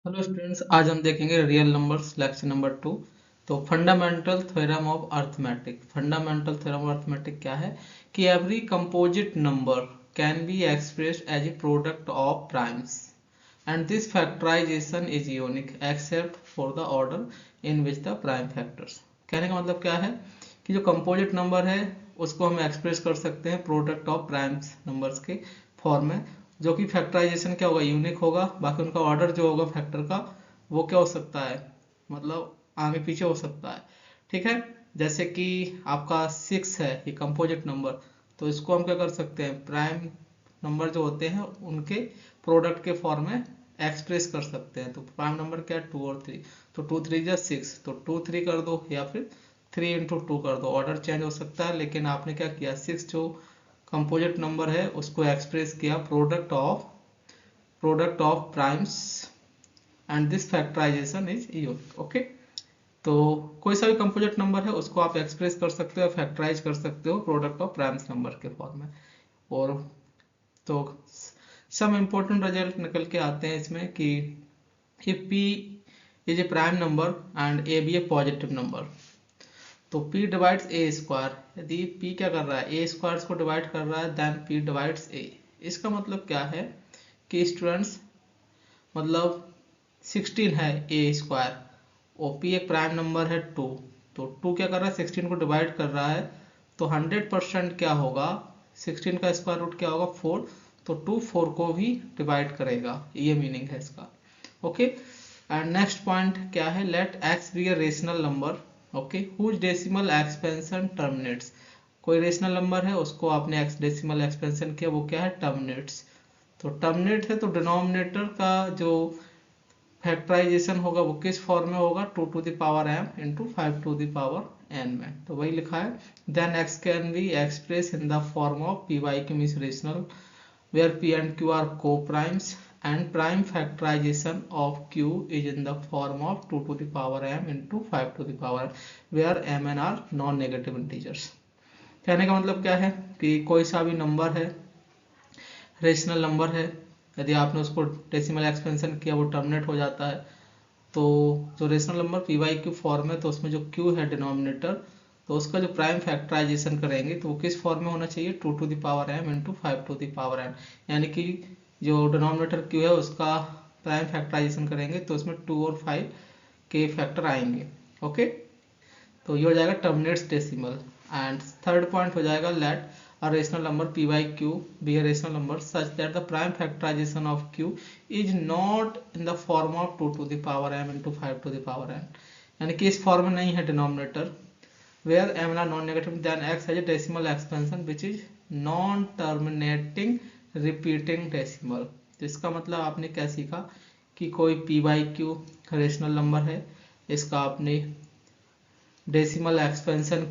Hello students, आज हम देखेंगे रियल नंबर्स लेक्चर नंबर 2। तो fundamental theorem of arithmetic. Fundamental theorem of arithmetic क्या है कि every composite number can be expressed as a product of primes and this factorisation is unique except for the order in which the prime factors. कहने का मतलब क्या है कि जो कंपोजिट नंबर है उसको हम एक्सप्रेस कर सकते हैं प्रोडक्ट ऑफ प्राइम्स नंबर्स के फॉर्म में, जो कि फैक्टराइजेशन क्या होगा, यूनिक होगा। बाकी उनका ऑर्डर जो होगा फैक्टर का वो क्या हो सकता है, मतलब आगे पीछे हो सकता है। ठीक है, जैसे कि आपका 6 है ये कंपोजिट नंबर, तो इसको हम क्या कर सकते हैं, प्राइम नंबर जो होते हैं उनके प्रोडक्ट के फॉर्म में एक्सप्रेस कर सकते हैं। तो प्राइम नंबर क्या है, 2 और 3, तो 2 3 जा 6, तो 2 3 कर दो या फिर 3 इंटू 2 कर दो। ऑर्डर चेंज हो सकता है, लेकिन आपने क्या किया, 6 जो कंपोजिट नंबर है उसको एक्सप्रेस किया product of primes and this factorisation is unique. Okay, तो कोई सा भी कंपोजिट नंबर है उसको आप एक्सप्रेस कर सकते हो, फैक्टराइज कर सकते हो प्रोडक्ट ऑफ प्राइम्स नंबर के फॉर्म में। और तो सम इम्पोर्टेंट रिजल्ट निकल के आते हैं इसमें कि if p is a prime number and a be a positive number, तो p डिवाइड्स a स्क्वायर। यदि p क्या कर रहा है, a स्क्वायर को डिवाइड कर रहा है, देन p डिवाइड्स a। इसका मतलब क्या है कि स्टूडेंट्स, मतलब 16 है a स्क्वायर और p एक प्राइम नंबर है 2, तो 2 क्या कर रहा है, 16 को डिवाइड कर रहा है, तो 100% क्या होगा, 16 का स्क्वायर रूट क्या होगा, 4, तो 2 4 को भी डिवाइड करेगा, ये मीनिंग है इसका। ओके, एंड नेक्स्ट पॉइंट क्या है, let x be a rational number, okay, whose decimal expansion terminates. कोई रेशनल नंबर है उसको आपने एक्स डेसिमल एक्सपेंशन किया, वो क्या है, टर्मिनेट्स। तो टर्मिनेट है तो डिनोमिनेटर का जो फैक्टराइजेशन होगा वो किस फॉर्म में होगा, 2 to the power m into 5 to the power n में। तो वही लिखा है, then x can be express in the form of P by Q means rational where p and q are co-primes and prime factorization of q is in the form of 2 to the power m into 5 to the power n where m and are non-negative integers। कहने का मतलब क्या है कि कोई सा भी number है, रेशनल नंबर है, यदि आपने उसको डेसिमल एक्सपेंशन किया वो टर्मिनेट हो जाता है। तो जो rational number P by Q form है, तो उसमें जो क्यू है डिनोमिनेटर, तो उसका जो प्राइम फैक्टराइजेशन करेंगे तो वो किस फॉर्म में होना चाहिए, 2 to the power m into 5 to the power n। यानी कि जो डिनोमिनेटर क्यू है उसका प्राइम फैक्टराइजेशन करेंगे तो उसमें 2 और 5 के फैक्टर आएंगे। ओके, तो ये हो जाएगा terminates decimal. And third point हो जाएगा, late a rational number p by q be a rational number such that the prime factorization of q is not in the form of 2 to the power m into 5 to the power n। यानी कि इस form में नहीं है denominator, where m are non-negative then x has a decimal expansion which is non-terminating repeating decimal। तो इसका मतलब आपने क्या सीखा कि कोई p by q rational number है, इसका आपने डेसिमल एक्सपेंशन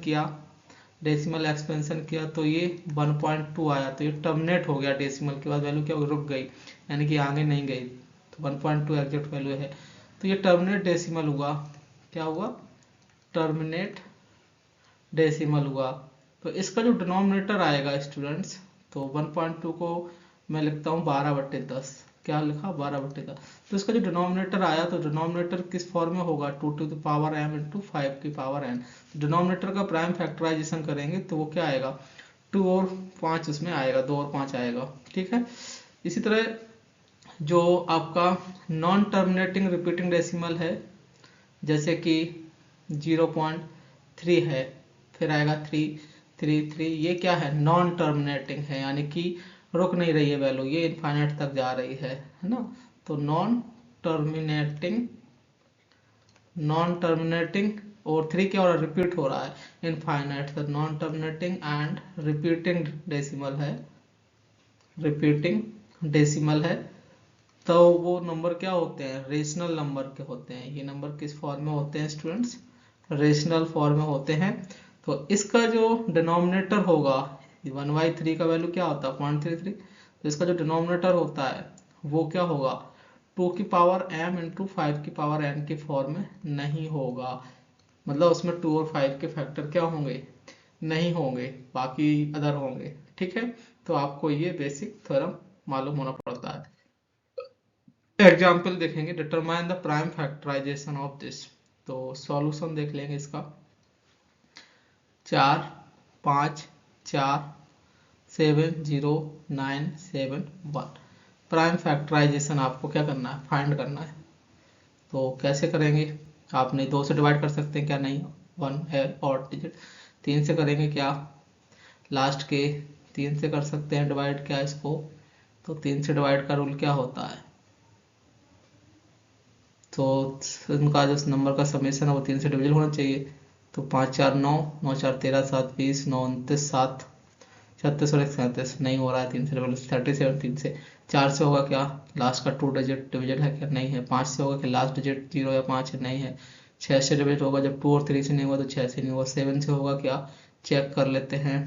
किया तो ये 1.2 आया, तो ये टर्मिनेट हो गया, डेसिमल के बाद वैल्यू क्या रुक गई, यानी कि आगे नहीं गई, तो 1.2 एग्जैक्ट वैल्यू है, तो ये टर्मिनेट डेसिमल हुआ। क्या हुआ, टर्मिनेट डेसिमल हुआ। तो इसका जो डिनोमिनेटर आएगा स्टूडेंट्स, तो 1.2 को मैं लिखता हूँ 12/10। क्या लिखा, 12/10। तो इसका जो डिनोमिनेटर आया, तो डिनोमिनेटर किस फॉर्म में होगा, 2 to the power m into 5 की पावर n। डिनोमिनेटर का प्राइम फैक्टराइजेशन करेंगे तो वो क्या आएगा, 2 और 5 उसमें आएगा, 2 और 5 आएगा। ठीक है, इसी तरह जो आपका नॉन टर्मिनेटिंग रिपीटिंग डेसिमल है, जैसे कि 0.3 है, फिर आएगा 333, ये क्या है, नॉन टर्मिनेटिंग है, यानी कि रुक नहीं रही है वैल्यू, ये इनफाइनाइट तक जा रही है ना। तो नॉन टर्मिनेटिंग और 3 क्या हो रहा है, रिपीट हो रहा है, इनफाइनाइट तक। Non terminating and repeating decimal है, रिपीटिंग डेसिमल है, तो वो नंबर क्या होते हैं, रेशनल नंबर के होते हैं। ये नंबर किस फॉर्म में होते हैं स्टूडेंट्स, रेशनल फॉर्म में होते हैं। तो इसका जो डिनोमिनेटर होगा, 1/3 का वैल्यू क्या होता है, 0.33, तो इसका जो डिनोमिनेटर होता है वो क्या होगा, 2 की पावर m इंटू 5 की पावर n के फॉर्म में नहीं होगा, मतलब उसमें 2 और 5 के फैक्टर क्या होंगे, नहीं होंगे, बाकी अदर होंगे। ठीक है, तो आपको ये बेसिक थ्योरम मालूम होना पड़ता है। एग्जाम्पल देखेंगे, determine the prime factorisation of this. तो सॉल्यूशन देख लेंगे इसका। 4 5 4 7 0 9 7 1। प्राइम फैक्टराइजेशन आपको क्या करना है, फाइंड करना है। तो कैसे करेंगे, आपने 2 से डिवाइड कर सकते हैं क्या, नहीं 1 है और डिजिट। 3 से करेंगे क्या, लास्ट के 3 से कर सकते हैं डिवाइड क्या इसको। तो 3 से डिवाइड का रूल क्या होता है, तो उनका जो नंबर का समेशन है वो 3 से डिविजल होना चाहिए। तो 5 4 9, 9 4 13 7 20, 9 29 7 36 और 1 37, नहीं हो रहा है 3 से डिविजल। 37 3 से। 4 से होगा क्या, लास्ट का 2 डिजिट डिविजल है क्या, नहीं है। 5 से होगा कि लास्ट डिजिट 0 या 5 है, नहीं है। 6 से डिविजल होगा, जब 2 और 3 से नहीं हुआ तो 6 से नहीं हुआ। 7 से होगा क्या, चेक कर लेते हैं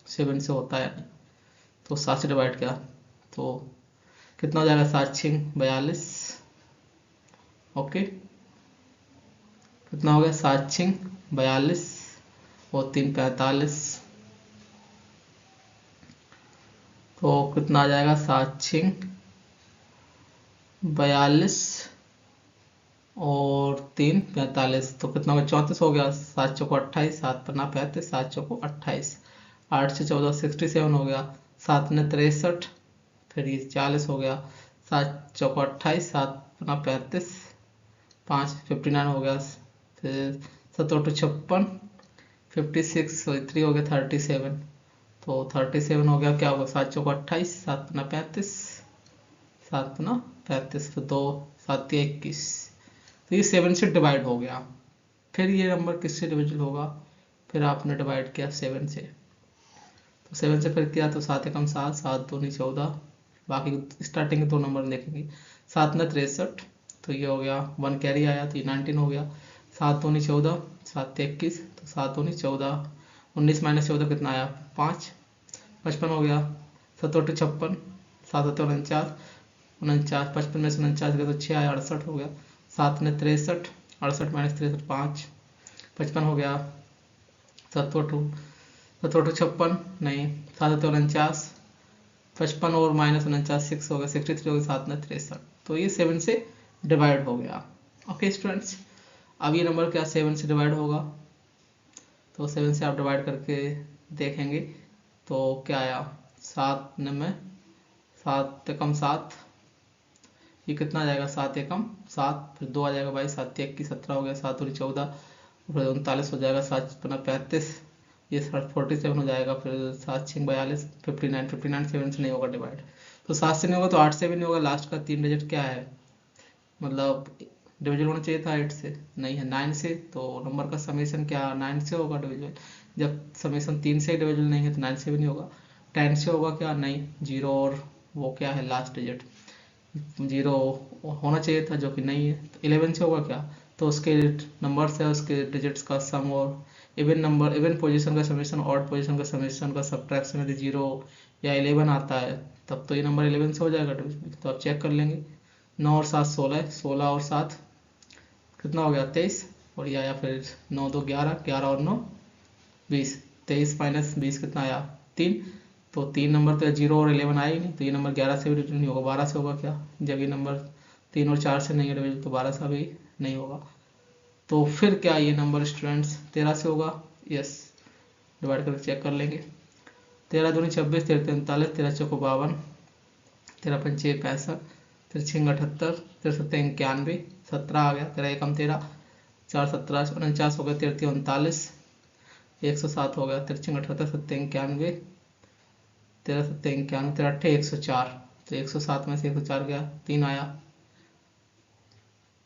7 से होता है, तो 7 से डिवाइड किया तो कितना हो जाएगा, 7 6 42। ओके, कितना हो गया, 7 6 42 और 3 45। तो कितना आ जाएगा, 7 6 42 और 3 45। तो कितना हो गया, 34 हो गया। 7 चौको 28, 7 पन्ना 35, 7 चौको 28। 8 से 14 67 हो गया। 7 ने 63, फिर ये 40 हो गया। 7 चौको 28, 7 पन्ना 35, 5 59 हो गया। फिर 7 8 56, 56 3 हो गया 37। तो 37 हो गया, क्या होगा, 7 चौको 28, 7 पन्ना 35, 7 पन्ना 35, फिर 2 7 या 21। तो ये 7 से डिवाइड हो गया। फिर ये नंबर किससे डिविजल होगा, फिर आपने डिवाइड किया 7 से। तो 7 से फिर किया तो 7 एकम 7, 7 दूनी 14। बाकी स्टार्टिंग के 2 नंबर देखेंगे। 7 ने 63, तो ये हो गया 1 कैरी आया तो ये 19 हो गया। 7 दूनी 14, 7 21, तो 7 दूनी 14। 19 माइनस 14 कितना आया, 5 55 हो गया। 7 8 56, 7 7 49, 49 55 में से 49 गया तो 6 आया, 68 हो गया। 7 ने 63, 68 माइनस 63 5, 55 हो गया। 7 8 7 8 56, नहीं 7 7 49, 55 और माइनस 49 6 हो गया, 63 हो गया। 7 ने 63, तो ये 7 से डिवाइड हो गया। ओके स्टूडेंट्स, अब ये नंबर क्या 7 से डिवाइड होगा, तो 7 से आप डिवाइड करके देखेंगे तो क्या आया, 7 में 7 एकम 7, ये कितना आ जाएगा, 7 एकम 7, फिर 2 आ जाएगा भाई, 7 1 की 17 हो गया। 7 और 14, फिर 39 हो जाएगा। 7 पन्ना 35, ये 47 हो जाएगा। फिर 7 6 42, 59 7 से नहीं होगा डिवाइड। तो 7 से नहीं होगा तो 8 से भी नहीं होगा। लास्ट का 3 डिजिट क्या है, मतलब डिविजल होना चाहिए था 8 से, नहीं है 9 से। तो नंबर का समेशन क्या 9 से होगा डिविजल। जब समेशन 3 से डिविजल नहीं है तो 9 से भी नहीं होगा। 10 से होगा क्या, नहीं 0 और वो क्या है लास्ट डिजिट 0 होना चाहिए था, जो कि नहीं है। तो 11 से होगा क्या, तो उसके नंबर्स है उसके डिजिट्स का सम, और इवन नंबर इवन पोजीशन का समेशन, ऑड पोजीशन का समेशन का सब्ट्रैक्शन यदि 0 या 11 आता है तब तो ये नंबर 11 से हो जाएगा डिविजिबल। तो आप चेक कर लेंगे। 9 और 7 16, 16 और 7 कितना हो गया 23, और ये आया फिर 9 2 11, 11 और 9 20। 23 माइनस 20 कितना आया 3। तो 3 नंबर तो 0 और 11 आया ही नहीं, तो ये नंबर 11 से भी डिविजल नहीं होगा। 12 से होगा क्या, जब ये नंबर 3 और 4 से नहीं है डिविजल तो 12 से भी नहीं होगा। तो फिर क्या ये नंबर स्टूडेंट्स 13 से होगा, यस, डिवाइड करके चेक कर लेंगे। 13 दूनी 26, 13 39, 13 चौको 52, 13 पंचे 65, 13 छिंग 78, 13 सत्ते 91, 17 आ गया। 13 एकम 13, 4 17 49 हो गया। 13 39, 107 हो गया। 13 छिंग 78, 7 91, 13 7 91, 13 8 104। तो 107 में से 104 गया, 3 आया।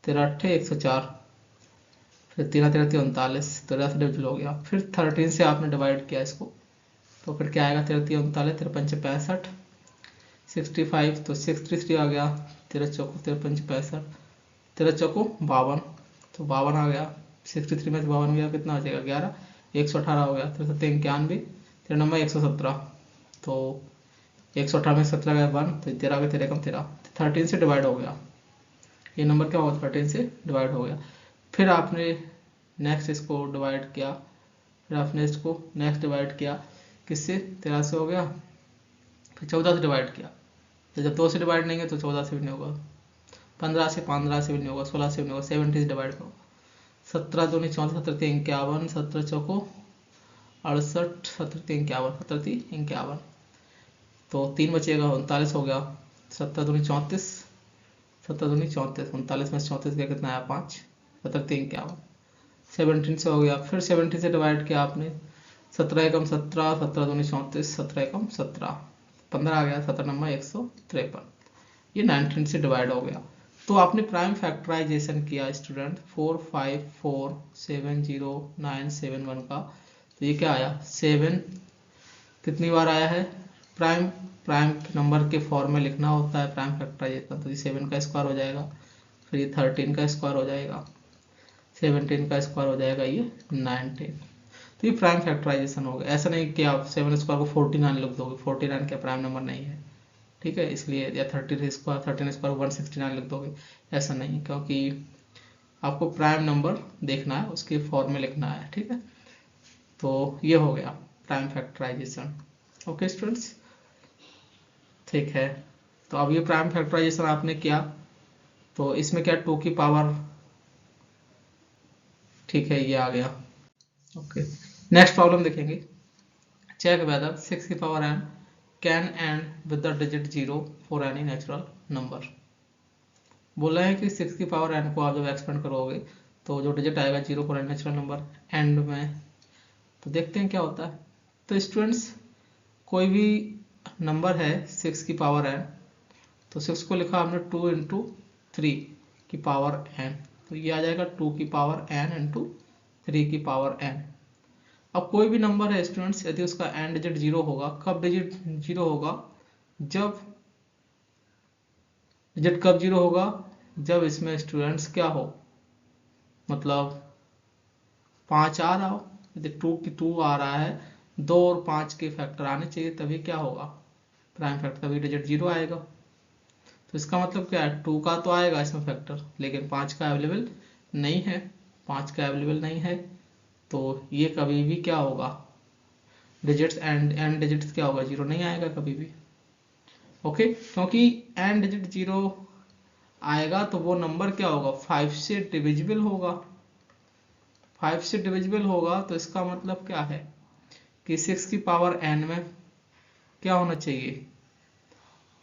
13 8 104, फिर 13 13 39, 13 से डिविजल हो गया। फिर 13 से आपने डिवाइड किया इसको, तो फिर क्या आएगा, 13 39, 13 पंचे 65, 65, तो 633 आ गया। 13 चौको 13 पंचे 65, 13 चौको 52, तो 52 आ गया। 63 में से 52 गया, कितना हो जाएगा 11, 118 हो गया। 13 7 91, 13 नंबर 117, तो 118 में 17 गया 1, तो 13 आ गया। 13 कम 13, 13 से डिवाइड हो गया। ये नंबर क्या होगा 13 से डिवाइड हो गया। फिर आपने नेक्स्ट इसको डिवाइड किया, फिर आपने इसको नेक्स्ट डिवाइड किया किससे, 13 से हो गया। फिर 14 से डिवाइड किया, तो जब 2 से डिवाइड नहीं है तो 14 से भी नहीं होगा। 15 से 15 से भी नहीं होगा, 16 से भी नहीं होगा, 70 से डिवाइड करो। 17 दूनी 34, 17 3 51, 17 चौको 68, 17 3 51, 17 3 51, तो 3 बचेगा, 39 हो गया। 17 दूनी 34, 17 दूनी 34, 39 में 34 का कितना आया 5, 17 3 51, 17 से हो गया। फिर 70 से डिवाइड किया आपने, 17 एकम 17, 17 दूनी 34, 17 एकम 17, 15 आ गया, 17 नंबर 153, ये 19 से डिवाइड हो गया। तो आपने प्राइम फैक्टराइजेशन किया स्टूडेंट 454709171 का, तो ये क्या आया 7, कितनी बार आया है, प्राइम प्राइम नंबर के फॉर्म में लिखना होता है प्राइम फैक्टराइजेशन, तो ये 7 का स्क्वायर हो जाएगा, फिर ये 13 का स्क्वायर हो जाएगा, 17 का स्क्वायर हो जाएगा, ये 19, तो ये प्राइम फैक्टराइजेशन हो गया। ऐसा नहीं कि आप 7 स्क्वायर को 49 लिख दोगे, 49 क्या प्राइम नंबर नहीं है, ठीक है, इसलिए, या 13 स्क्वायर 169 लिख दोगे, ऐसा नहीं, क्योंकि आपको प्राइम नंबर देखना है, उसके फॉर्म में लिखना है, ठीक है। तो ये हो गया प्राइम फैक्टराइजेशन। ओके स्टूडेंट्स, ठीक है। तो अब ये प्राइम फैक्टराइजेशन आपने किया, तो इसमें क्या 2 की पावर, ठीक है, ये आ गया। ओके, नेक्स्ट प्रॉब्लम देखेंगे। चेक वेदर 6 की power n can and with the digit 0 for any natural number. बोला है कि 6 की पावर n को आप जब एक्सपेंड करोगे तो जो डिजिट आएगा 0 for any natural number and में, तो देखते हैं क्या होता है। तो स्टूडेंट्स, कोई भी नंबर है 6 की पावर n, तो 6 को लिखा हमने 2 इंटू 3 की पावर n, तो ये आ जाएगा 2 की पावर n इंटू 3 की पावर n। अब कोई भी नंबर है स्टूडेंट्स, यदि उसका एन डिजिट 0 होगा, कब डिजिट 0 होगा, जब डिजिट कब 0 होगा, जब इसमें स्टूडेंट्स क्या हो, मतलब 5 आ रहा हो, यदि 2 की 2 आ रहा है, 2 और 5 के फैक्टर आने चाहिए, तभी क्या होगा प्राइम फैक्टर, तभी डिजिट 0 आएगा। तो इसका मतलब क्या है, 2 का तो आएगा इसमें फैक्टर, लेकिन 5 का अवेलेबल नहीं है, 5 का अवेलेबल नहीं है, तो ये कभी भी क्या होगा, डिजिट्स एंड डिजिट्स क्या होगा, 0 नहीं आएगा कभी भी। ओके, क्योंकि एंड डिजिट 0 आएगा तो वो नंबर क्या होगा, 5 से डिविजिबल होगा, 5 से डिविजिबल होगा, तो इसका मतलब क्या है कि 6 की पावर n में क्या होना चाहिए,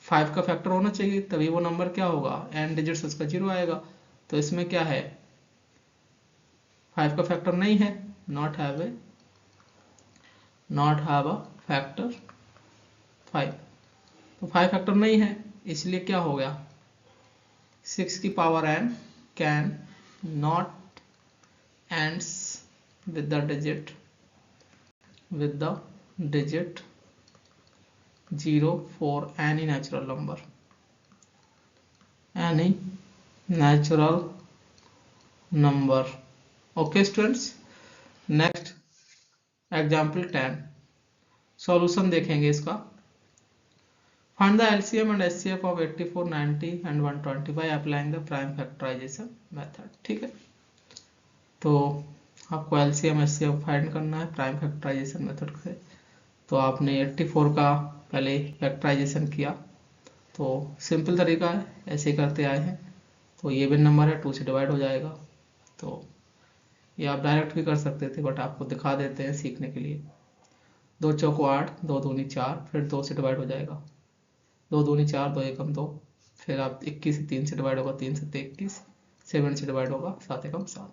5 का फैक्टर होना चाहिए, तभी वो नंबर क्या होगा, एंड डिजिट्स उसका 0 आएगा। तो इसमें क्या है, 5 का फैक्टर नहीं है, नॉट हैव अ फैक्टर 5, तो 5 फैक्टर नहीं है, इसलिए क्या हो गया, 6 की power n can not ends with the digit 0 for any natural number, okay students। next example 10, solution देखेंगे इसका। find the LCM and HCF of 84, 90 and 120 by applying the prime factorization method, ठीक है। तो आपको LCM HCF फाइंड करना है prime factorisation method से। तो आपने 84 का पहले फैक्टराइजेशन किया, तो सिंपल तरीका है, ऐसे ही करते आए हैं। तो ये भी नंबर है, 2 से डिवाइड हो जाएगा, तो ये आप डायरेक्ट भी कर सकते थे, बट आपको दिखा देते हैं सीखने के लिए। 2 चौको 8, 2 दूनी 4, फिर 2 से डिवाइड हो जाएगा, 2 दूनी 4, 2 एकम 2, फिर आप 21 से 3 से डिवाइड होगा, 3 से 21, 7 से डिवाइड होगा, 7 एकम 7।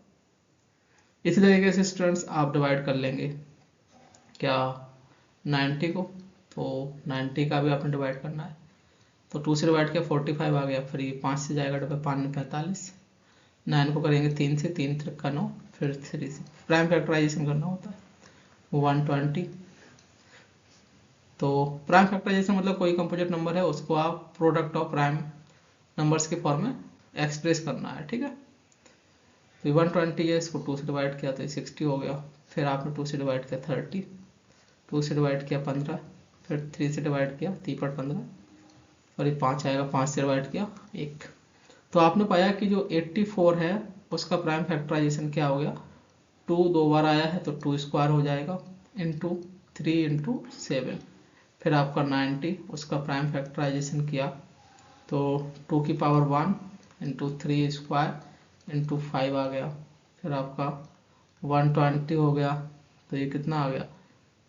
इसी तरीके से स्टूडेंट्स आप डिवाइड कर लेंगे क्या 90 को, तो 90 का भी आपने डिवाइड करना है, तो 2 से डिवाइड किया 45 आ गया, फिर ये 5 से जाएगा, डबल 5 में 45, 9 को करेंगे 3 से, 3 3 का 9, फिर 3 से प्राइम फैक्टराइजेशन करना होता है 120। तो प्राइम फैक्टराइजेशन मतलब कोई कंपोजिट नंबर है, उसको आप प्रोडक्ट ऑफ प्राइम नंबर्स के फॉर्म में एक्सप्रेस करना है, ठीक है। तो 120 है, इसको 2 से डिवाइड किया तो 60 हो गया, फिर आपने 2 से डिवाइड किया 30, 2 से डिवाइड किया 15, फिर 3 से डिवाइड किया 3 पर 15, और ये 5 आएगा, 5 से डिवाइड किया 1। तो आपने पाया कि जो 84 है उसका प्राइम फैक्टराइजेशन क्या हो गया, 2 2 बार आया है तो 2 स्क्वायर हो जाएगा, इंटू 3 इंटू 7, फिर आपका 90, उसका प्राइम फैक्टराइजेशन किया तो 2 की पावर 1 इंटू 3 स्क्वायर इंटू 5 आ गया, फिर आपका 120 हो गया, तो ये कितना आ गया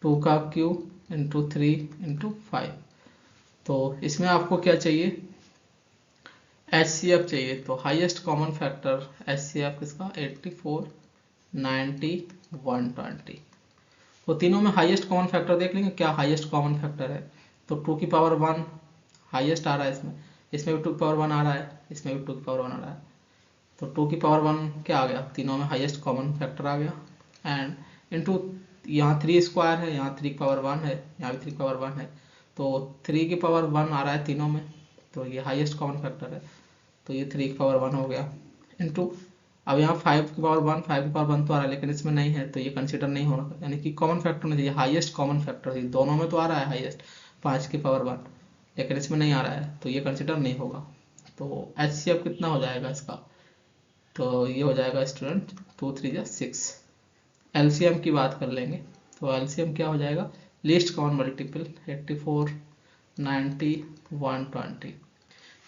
2 का क्यूब इंटू 3 इंटू 5। तो इसमें आपको क्या चाहिए, HCF चाहिए, तो हाईएस्ट कॉमन फैक्टर HCF किसका 84, 90, 120। तो तीनों में हाईएस्ट कॉमन फैक्टर देख लेंगे क्या हाईएस्ट कॉमन फैक्टर है। तो 2 की पावर 1 हाईएस्ट आ रहा है, इसमें भी 2 की पावर 1 आ रहा है, इसमें भी 2 की पावर 1 आ रहा है। तो 2 की पावर 1 क्या आ गया, तीनों में हाईएस्ट कॉमन फैक्टर आ गया। एंड इनटू यहाँ 3 स्क्वायर है, यहाँ 3 की पावर 1 है, यहाँ भी 3 की पावर 1 है, तो 3 की पावर 1 आ रहा है तीनों में, तो ये हाईएस्ट कॉमन फैक्टर है, तो ये 3 की पावर 1 हो गया। इनटू अब यहाँ 5 की पावर 1, 5 की पावर 1 तो आ रहा है लेकिन इसमें नहीं है, तो ये कंसिडर नहीं होना, यानी कि कॉमन फैक्टर नहीं चाहिए, हाईएस्ट कॉमन फैक्टर चाहिए। दोनों में तो आ रहा है हाईएस्ट 5 की पावर 1, लेकिन इसमें नहीं आ रहा है, तो ये कंसिडर नहीं होगा। तो HCF कितना हो जाएगा इसका, तो ये हो जाएगा स्टूडेंट 2 3 जा 6। LCM की बात कर लेंगे, तो LCM क्या हो जाएगा, लीस्ट कॉमन मल्टीपल 84, 90, 120।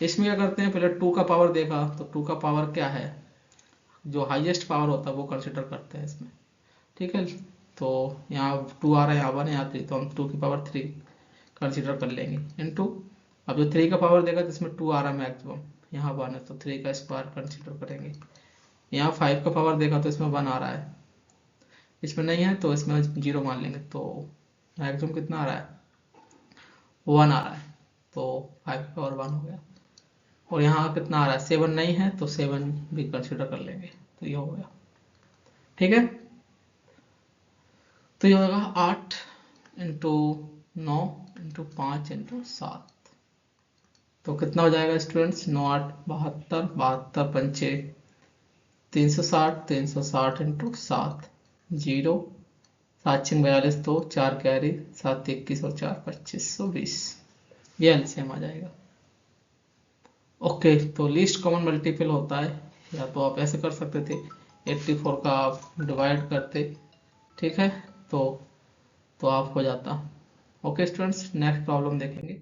इसमें क्या करते हैं, पहले 2 का पावर देखा, तो 2 का पावर क्या है, जो हाईएस्ट पावर होता है वो कंसिडर करते हैं इसमें, ठीक है। तो यहाँ 2 आ रहा है, यहाँ 1 है, यहाँ 3, तो हम 2 की पावर 3 कंसिडर कर लेंगे। इनटू अब जो 3 का पावर देगा तो इसमें 2 आ रहा है मैक्सिमम, यहाँ 1 है, तो 3 का स्क्वायर कंसिडर करेंगे। यहाँ 5 का पावर देगा तो इसमें 1 आ रहा है, इसमें नहीं है तो इसमें 0 मान लेंगे, तो मैक्सिमम कितना आ रहा है 1 आ रहा है, तो 5 का पावर 1 हो गया। और यहाँ कितना आ रहा है 7 नहीं है, तो 7 भी कंसिडर कर लेंगे, तो ये हो गया, ठीक है। तो ये होगा 8 इंटू 9 इंटू 5 इंटू 7, तो कितना हो जाएगा स्टूडेंट्स 9 8 72, 72 पंचे 360, 360 इंटू 7, 0, 7 6 42, तो 4 कैरी, 7 21 और 4 2520, ये एलसीएम आ जाएगा। ओके, तो लीस्ट कॉमन मल्टीपल होता है, या तो आप ऐसे कर सकते थे 84 का आप डिवाइड करते, ठीक है, तो आप हो जाता। ओके स्टूडेंट्स, नेक्स्ट प्रॉब्लम देखेंगे।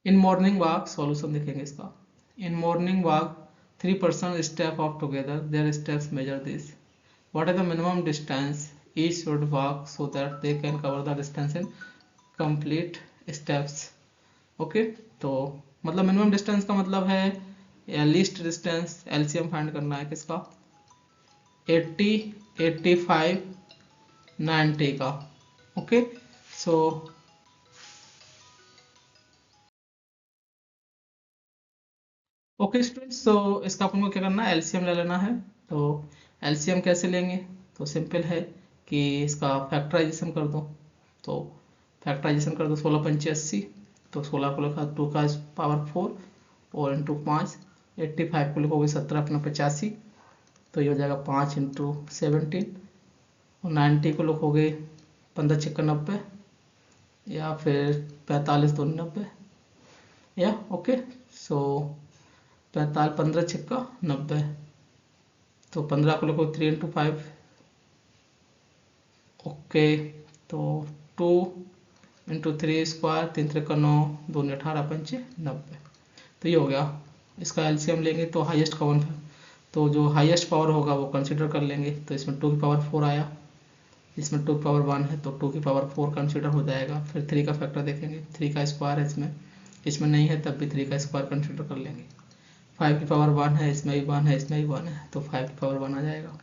इन मॉर्निंग वॉक, सॉल्यूशन देखेंगे इसका। In morning walk 3 person step off together, their steps measure this. What is the minimum distance each should walk so that they can cover the distance in complete steps? Okay, तो मतलब minimum distance का मतलब है या least distance, LCM find करना है किसका 80, 85, 90 का। ओके, सो ओके स्टूडेंट्स, तो इसका अपन को क्या करना है, एलसीएम ले लेना है। तो एलसीएम कैसे लेंगे, तो सिंपल है कि इसका फैक्टराइजेशन कर दो, तो फैक्टराइजेशन कर दो 16 पंचे 80, तो 16 को लिखा 2 का पावर 4 और इंटू 5, 85 को लिखोगे 17 अपना 85, तो ये हो जाएगा 5 इंटू 17, और 90 को लिखोगे 15 छक्का 90, या फिर 45 2 90, या ओके, सो 45 15 छक्का 90, तो 15 को लिखो 3 इंटू 5, ओके, तो 2 इंटू 3 स्क्वायर, 3 3 का 9, 2 18 पंचे 90, तो ये हो गया। इसका एलसीएम लेंगे तो हाईएस्ट कॉमन, तो जो हाईएस्ट पावर होगा वो कंसिडर कर लेंगे, तो इसमें 2 की पावर 4 आया, इसमें 2 की पावर 1 है, तो 2 की पावर 4 कंसिडर हो जाएगा। फिर 3 का फैक्टर देखेंगे, 3 का स्क्वायर है, इसमें नहीं है, तब भी 3 का स्क्वायर कंसिडर कर लेंगे। 5 की पावर 1 है, इसमें भी 1 है, इसमें भी 1 है, तो 5 की पावर 1 आ जाएगा।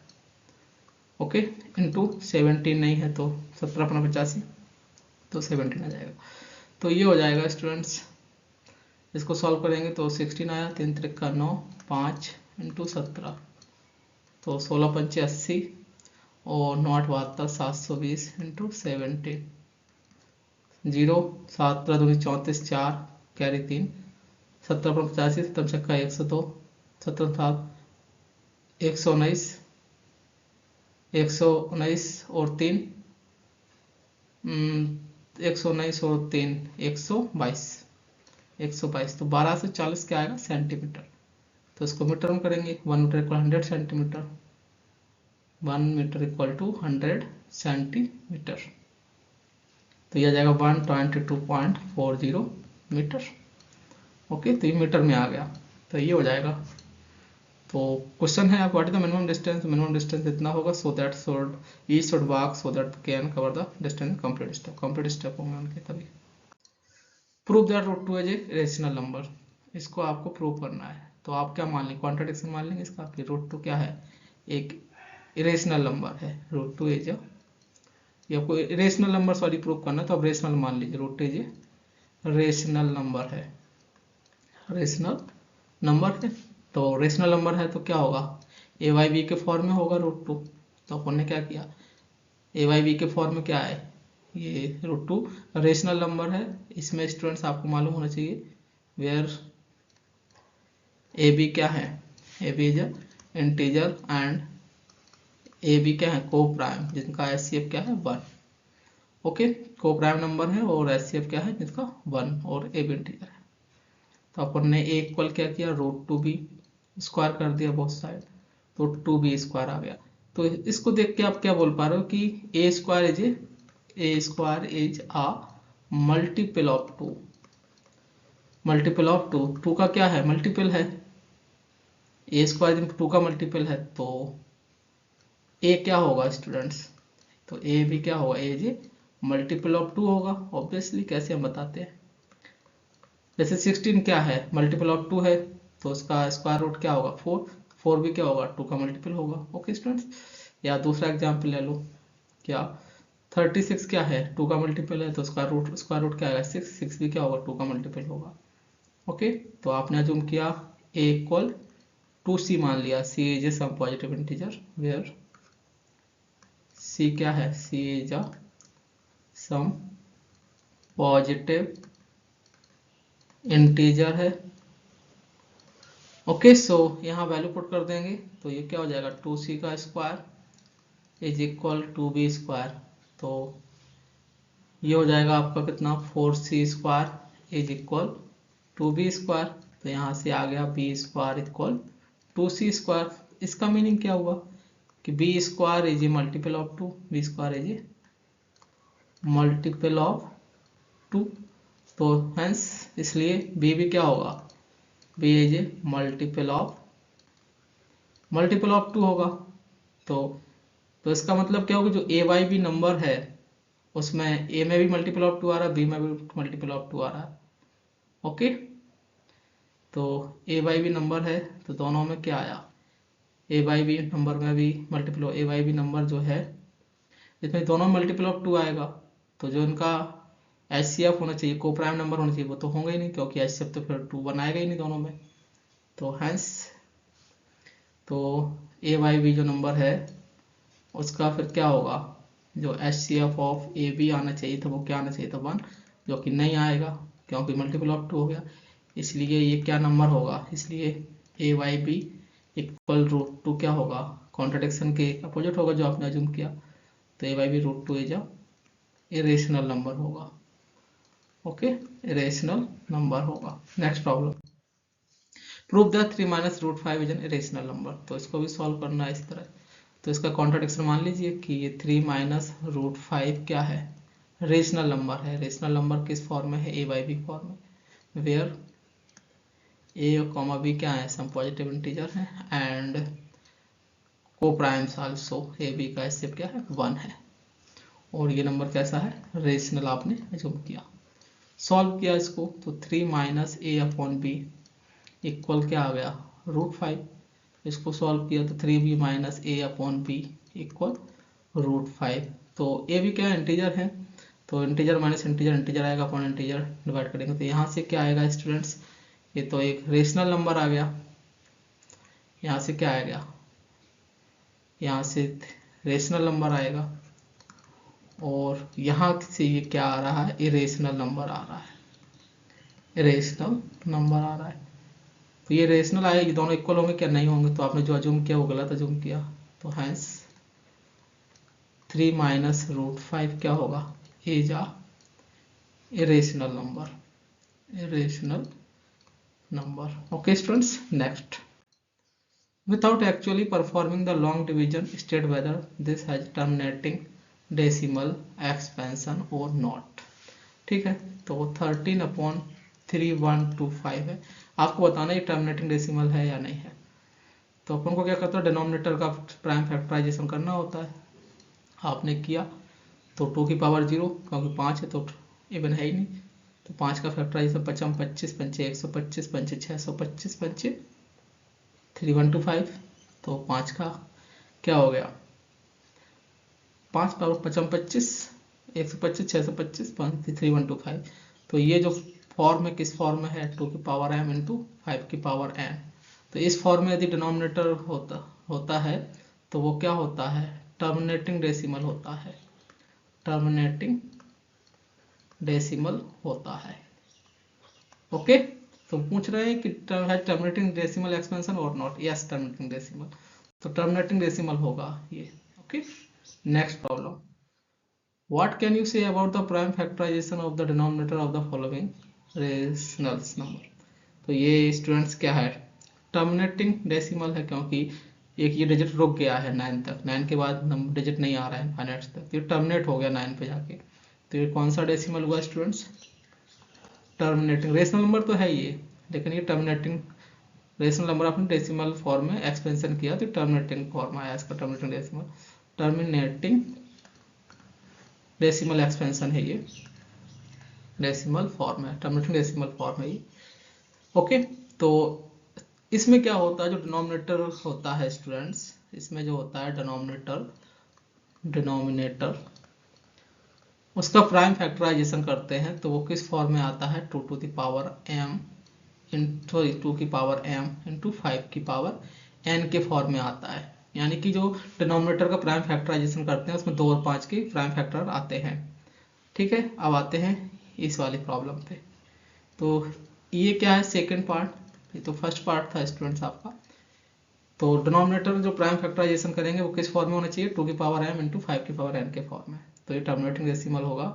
ओके, इंटू 17 नहीं है, तो 17 अपना 85, तो 17 आ जाएगा। तो ये हो जाएगा स्टूडेंट्स, इसको सॉल्व करेंगे तो 16 आया, 3 3 का 9, 5 इंटू 17, तो 16 पंचे 80 और 9 8 72, 720 इंटू 17, 0, 7 3 2 34, 4 कैरी 3, 17 पर 85, 17 छक्का 102, 17 7 119, 119 और 3 119 और 3 122, 122, तो 12 से 40 क्या आएगा सेंटीमीटर, तो इसको मीटर में करेंगे, 1 metre equal 100 centimetre, 1 metre equal to 100 centimetre, तो यह आ जाएगा 122.40 मीटर। ओके, तो ये मीटर में आ गया, तो ये हो जाएगा तो क्वेश्चन है what is the minimum distance इतना होगा, so that should walk so that can cover the distance complete step होंगे उनके तभी। Prove that root 2 is a rational number, इसको आपको प्रूव करना है। तो आप क्या मान लेंगे, कॉन्ट्राडिक्शन मान लेंगे इसका कि रूट 2 क्या है, एक इरेशनल नंबर है। रूट 2 इज ये आपको रेशनल नंबर सॉरी प्रूव करना है, तो आप रेशनल मान लीजिए, root 2 is a rational number है, रेशनल नंबर है। तो रेशनल नंबर है तो क्या होगा, ए वाई बी के फॉर्म में होगा रूट 2। तो अपन ने क्या किया, ए वाई बी के फॉर्म में क्या है, ये रूट 2 रेशनल नंबर है। इसमें स्टूडेंट्स आपको मालूम होना चाहिए वेयर ए बी क्या है, A B is integer and A B क्या है, को प्राइम, जिनका एच सी एफ क्या है 1। ओके, को प्राइम नंबर है और एच सी एफ क्या है जिसका 1 और ए बी इंटीजर है। तो अपन ने ए इक्वल क्या किया, रूट 2 बी स्क्वायर कर दिया बोथ साइड, तो 2b स्क्वायर आ गया। तो इसको देख के आप क्या बोल पा रहे हो कि A square is a multiple of 2, multiple of 2, 2 का क्या है मल्टीपल है, ए स्क्वायर 2 का मल्टीपल है, तो ए क्या होगा स्टूडेंट्स, तो ए भी क्या होगा, ए जी मल्टीपल ऑफ 2 होगा ऑब्वियसली। कैसे हम बताते हैं, जैसे 16 क्या है मल्टीपल ऑफ 2 है, तो उसका स्क्वायर रूट क्या होगा 4, 4 भी क्या होगा 2 का मल्टीपल होगा। ओके स्टूडेंट्स, या दूसरा एग्जाम्पल ले लो, क्या 36 क्या है 2 का मल्टीपल है, तो स्क्वायर रूट क्या आएगा 6, 6 भी क्या होगा 2 का मल्टीपल होगा। ओके, तो आपने अज्यूम किया ए इक्वल 2c मान लिया, c is a some positive integer where c क्या है, c is a some positive integer है। ओके, सो यहाँ वैल्यू पुट कर देंगे, तो ये क्या हो जाएगा 2c का square is equal 2b square, तो ये हो जाएगा आपका कितना 4c square is equal 2b square. तो यहाँ से आ गया b square equal 2c square. इसका मीनिंग क्या हुआ कि b square is a multiple of 2, b square is a multiple of 2, तो हेंस इसलिए b भी क्या होगा, b is a multiple of 2 होगा। तो इसका मतलब क्या होगा, जो ए वाई बी नंबर है उसमें ए में भी मल्टीपल ऑफ 2 आ रहा है, बी में भी मल्टीपल ऑफ 2 आ रहा है। ओके, तो ए वाई बी नंबर है तो दोनों में क्या आया, ए वाई बी नंबर में भी मल्टीपल, ए वाई बी नंबर जो है इसमें दोनों मल्टीपल ऑफ 2 आएगा, तो जो इनका एच सी एफ होना चाहिए, को प्राइम नंबर होना चाहिए, वो तो होंगे ही नहीं, क्योंकि एच सी एफ तो फिर 2 बनाएगा ही नहीं दोनों में। तो हैंस तो ए वाई बी जो नंबर है उसका फिर क्या होगा, जो H C F of A B आना चाहिए था वो क्या आना चाहिए था 1, जो कि नहीं आएगा क्योंकि मल्टीपल ऑफ 2 हो गया। इसलिए ये क्या नंबर होगा, इसलिए ए वाई बी इक्वल रूट 2 क्या होगा, कॉन्ट्रडिक्शन के अपोजिट होगा जो आपने अज्यूम किया। तो A Y B root 2 is a irrational number होगा। ओके, इरेशनल नंबर होगा। Next problem, prove the 3 minus root 5 is an irrational number. तो इसको भी सॉल्व करना है इस तरह। तो इसका कॉन्ट्रडिक्शन मान लीजिए कि ये 3 माइनस रूट 5 क्या है, रेशनल नंबर है। रेशनल नंबर किस फॉर्म में है, ए बाई बी फॉर्म में, वेयर ए कॉमा बी क्या है, सम पॉजिटिव इंटीजर है एंड को प्राइम्स आल्सो, ए बी का एच क्या है 1 है, और ये नंबर कैसा है, रेशनल आपने अज्यूम किया। सॉल्व किया इसको, तो 3 माइनस ए अपॉन बी इक्वल क्या आ गया रूट 5। इसको सॉल्व किया तो 3b माइनस ए अपॉन बी इक्वल रूट 5। तो ए भी क्या है इंटीजर है, तो इंटीजर माइनस इंटीजर इंटीजर आएगा, अपॉन इंटीजर डिवाइड करेंगे तो यहाँ से क्या आएगा स्टूडेंट्स, ये तो एक रेशनल नंबर आ गया। यहाँ से क्या आएगा, यहाँ से रेशनल नंबर आएगा, और यहाँ से ये क्या आ रहा है, इरेशनल नंबर आ रहा है, इरेशनल नंबर आ रहा है। तो ये रेशनल आए, ये दोनों इक्वल होंगे क्या, नहीं होंगे, तो आपने जो अज्यूम किया वो गलत अज्यूम किया। तो हैंस 3 माइनस रूट 5 क्या होगा, is a irrational number, irrational number. Okay students, next, without actually performing the long division state whether this has terminating decimal expansion और नॉट। ठीक है, तो 13/3125 है, आपको बताना ये टर्मिनेटिंग डेसिमल है या नहीं है। तो अपन को क्या करता है, डिनोमिनेटर का प्राइम फैक्टराइजेशन करना होता है। आपने किया तो 2 की पावर 0, क्योंकि 5 है तो इवन है ही नहीं, तो 5 का फैक्टराइजेशन 5 25 पंचे 125 पंचे 625 पंचे 3125, तो 5 का क्या हो गया, 5 पावर 5 25 125 625 3125। तो ये जो फॉर्म में किस फॉर्म में है, 2 की पावर m इंटू 5 की पावर n। तो इस फॉर्म में यदि डिनोमिनेटर होता है तो वो क्या होता है, टर्मिनेटिंग डेसिमल होता है, टर्मिनेटिंग डेसिमल होता है। ओके, तो पूछ रहे हैं कि टर्मिनेटिंग डेसिमल एक्सपेंशन और नॉट, यस टर्मिनेटिंग डेसिमल, तो टर्मिनेटिंग डेसिमल होगा ये। Okay, next problem, what can you say about the prime factorization of the denominator of the following rational number। तो ये स्टूडेंट्स क्या है, टर्मिनेटिंग डेसिमल है, क्योंकि एक ये डिजिट रुक गया है 9 तक, 9 के बाद डिजिट नहीं आ रहा है इनफाइनाइट तक, तो ये टर्मिनेट हो गया 9 पे जाके, तो ये कौन सा डेसिमल हुआ स्टूडेंट्स, टर्मिनेटिंग। रेशनल नंबर तो है ये, लेकिन ये टर्मिनेटिंग, रेशनल नंबर आपने डेसिमल फॉर्म में एक्सपेंशन किया तो टर्मिनेटिंग फॉर्म आया इसका, terminating decimal, terminating decimal expansion है ये, डेसिमल फॉर्म है, टर्मिनेटिंग डेसिमल फॉर्म है ये। ओके, तो इसमें क्या होता है, जो डिनोमिनेटर होता है स्टूडेंट्स, इसमें जो होता है डिनोमिनेटर उसका प्राइम फैक्टराइजेशन करते हैं तो वो किस फॉर्म में आता है, 2 to the power m into 2 की पावर m इंटू 5 की पावर n के फॉर्म में आता है। यानी कि जो डिनोमिनेटर का प्राइम फैक्टराइजेशन करते हैं उसमें 2 और 5 के प्राइम फैक्टर आते हैं। ठीक है, अब आते हैं इस वाली प्रॉब्लम पे। तो ये क्या है, सेकंड पार्ट, ये तो फर्स्ट पार्ट था स्टूडेंट्स आपका। तो डिनोमिनेटर जो प्राइम फैक्टराइजेशन करेंगे वो किस फॉर्म में होना चाहिए, 2 की पावर m इंटू 5 की पावर n के फॉर्म में, तो ये टर्मिनेटिंग डेसिमल होगा।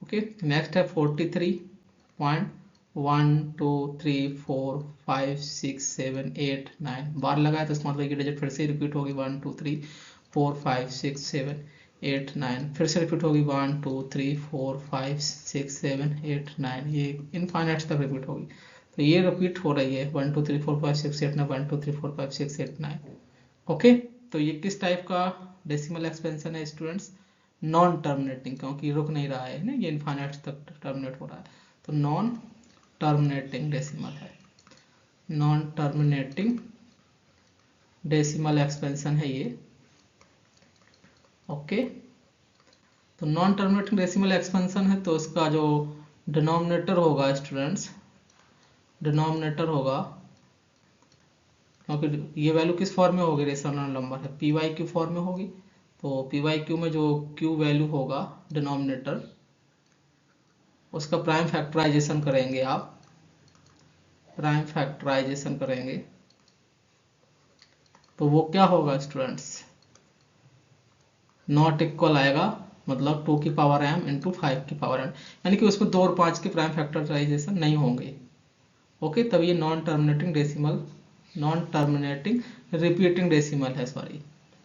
ओके, नेक्स्ट है 43.1 2 3 4 5 6 7 8 9, बार लगाए तो इसका मतलब कि डिजिट फिर से रिपीट होगी, 1 2 3 4 5 6 7 8 9, फिर से रिपीट होगी 1 2 3 4 5 6 7 8 9, ये इनफाइनाइट तक रिपीट होगी। तो ये रिपीट हो रही है 1 2 3 4 5 6 8 9, 1 2 3 4 5 6 8 9। ओके, तो ये किस टाइप का डेसिमल एक्सपेंशन है स्टूडेंट्स, नॉन टर्मिनेटिंग, क्योंकि रुक नहीं रहा है ना, ये इनफाइनाइट तक टर्मिनेट हो रहा है, तो नॉन टर्मिनेटिंग डेसिमल है, नॉन टर्मिनेटिंग डेसिमल एक्सपेंशन है ये। ओके, तो नॉन टर्मिनेटिंग डेसिमल एक्सपेंशन है तो इसका जो डिनोमिनेटर होगा स्टूडेंट्स, डिनोमिनेटर होगा, क्योंकि ये वैल्यू किस फॉर्म में होगी, रेशनल नंबर है, पी वाई क्यू फॉर्म में होगी, तो पी वाई क्यू में जो क्यू वैल्यू होगा डिनोमिनेटर, उसका प्राइम फैक्टराइजेशन करेंगे आप, प्राइम फैक्टराइजेशन करेंगे तो वो क्या होगा स्टूडेंट्स, नॉट इक्वल आएगा, मतलब 2 की पावर m इंटू 5 की पावर n, यानी कि उसमें 2 और 5 के प्राइम फैक्टराइजेशन नहीं होंगे। ओके, तब ये non terminating decimal, non terminating repeating decimal है, सॉरी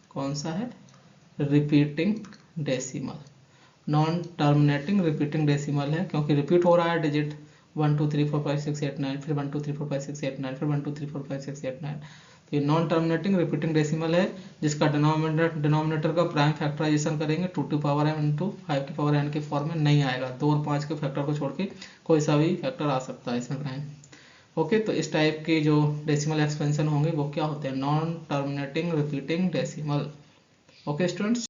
कौन सा है, repeating decimal, non terminating repeating decimal है, क्योंकि रिपीट हो रहा है डिजिट 1 2 3 4 5 6 8 9, फिर 1 2 3 4 5 6 8 9, फिर 1 2 3 4 5 6 8 9, तो ये नॉन टर्मिनेटिंग रिपीटिंग डेसिमल है, जिसका डिनोमिनेटर का प्राइम फैक्टराइजेशन करेंगे 2 टू पावर m इंटू 5 की पावर n के फॉर्म में नहीं आएगा, 2 और 5 के फैक्टर को छोड़ के कोई सा भी फैक्टर आ सकता है इसमें प्राइम। ओके, तो इस टाइप के जो डेसिमल एक्सपेंशन होंगे वो क्या होते हैं, non terminating repeating decimal. Okay students.